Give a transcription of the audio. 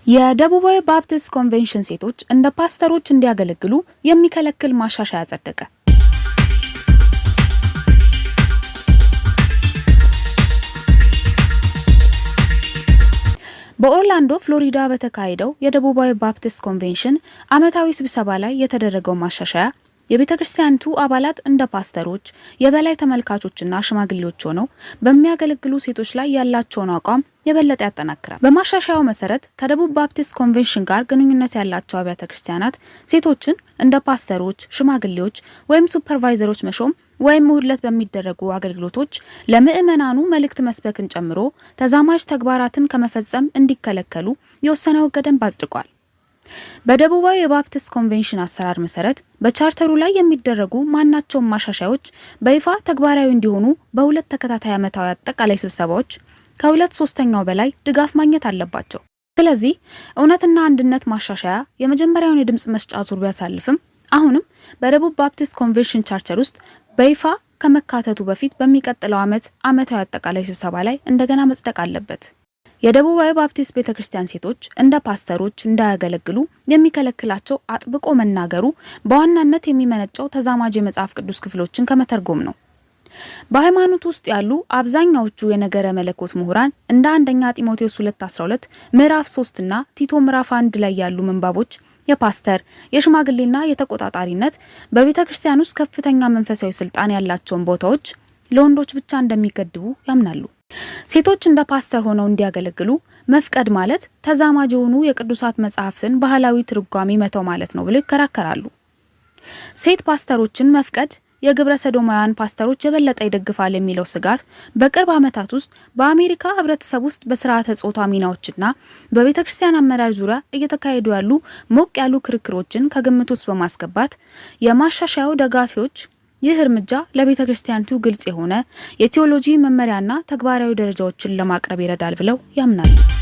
የደቡባዊ ባፕቲስት ኮንቬንሽን ሴቶች እንደ ፓስተሮች እንዲያገለግሉ የሚከለክል ማሻሻያ ጸደቀ። በኦርላንዶ ፍሎሪዳ በተካሄደው የደቡባዊ ባፕቲስት ኮንቬንሽን ዓመታዊ ስብሰባ ላይ የተደረገው ማሻሻያ የቤተክርስቲያኒቱ አባላት እንደ ፓስተሮች የበላይ ተመልካቾችና ሽማግሌዎች ሆነው በሚያገለግሉ ሴቶች ላይ ያላቸውን አቋም የበለጠ ያጠናክራል። በማሻሻያው መሰረት ከደቡብ ባፕቲስት ኮንቬንሽን ጋር ግንኙነት ያላቸው አብያተ ክርስቲያናት ሴቶችን እንደ ፓስተሮች፣ ሽማግሌዎች ወይም ሱፐርቫይዘሮች መሾም ወይም እሁድለት በሚደረጉ አገልግሎቶች ለምእመናኑ መልእክት መስበክን ጨምሮ ተዛማጅ ተግባራትን ከመፈጸም እንዲከለከሉ የወሰነው ገደንብ አጽድቋል። በደቡባዊ የባፕቲስት ኮንቬንሽን አሰራር መሰረት በቻርተሩ ላይ የሚደረጉ ማናቸውም ማሻሻያዎች በይፋ ተግባራዊ እንዲሆኑ በሁለት ተከታታይ ዓመታዊ አጠቃላይ ስብሰባዎች ከ2/3 በላይ ድጋፍ ማግኘት አለባቸው። ስለዚህ እውነትና አንድነት ማሻሻያ የመጀመሪያውን የድምጽ መስጫ ዙር ቢያሳልፍም አሁንም በደቡብ ባፕቲስት ኮንቬንሽን ቻርተር ውስጥ በይፋ ከመካተቱ በፊት በሚቀጥለው ዓመታዊ አጠቃላይ ስብሰባ ላይ እንደገና መጽደቅ አለበት። የደቡባዊ ባፕቲስት ቤተክርስቲያን ሴቶች እንደ ፓስተሮች እንዳያገለግሉ የሚከለክላቸው አጥብቆ መናገሩ በዋናነት የሚመነጨው ተዛማጅ የመጽሐፍ ቅዱስ ክፍሎችን ከመተርጎም ነው። በሃይማኖት ውስጥ ያሉ አብዛኛዎቹ የነገረ መለኮት ምሁራን እንደ አንደኛ ጢሞቴዎስ 2:12 ምዕራፍ 3 እና ቲቶ ምዕራፍ 1 ላይ ያሉ ምንባቦች የፓስተር የሽማግሌና የተቆጣጣሪነት በቤተክርስቲያን ውስጥ ከፍተኛ መንፈሳዊ ስልጣን ያላቸውን ቦታዎች ለወንዶች ብቻ እንደሚገድቡ ያምናሉ። ሴቶች እንደ ፓስተር ሆነው እንዲያገለግሉ መፍቀድ ማለት ተዛማጅ የሆኑ የቅዱሳት መጻሕፍትን ባህላዊ ትርጓሜ መተው ማለት ነው ብለው ይከራከራሉ። ሴት ፓስተሮችን መፍቀድ የግብረ ሰዶማውያን ፓስተሮች የበለጠ ይደግፋል የሚለው ስጋት በቅርብ ዓመታት ውስጥ በአሜሪካ ህብረተሰብ ውስጥ በስርዓተ ጾታ ሚናዎችና በቤተክርስቲያን አመራር ዙሪያ እየተካሄዱ ያሉ ሞቅ ያሉ ክርክሮችን ከግምት ውስጥ በማስገባት የማሻሻያው ደጋፊዎች ይህ እርምጃ ለቤተክርስቲያኒቱ ግልጽ የሆነ የቴዎሎጂ መመሪያና ተግባራዊ ደረጃዎችን ለማቅረብ ይረዳል ብለው ያምናሉ።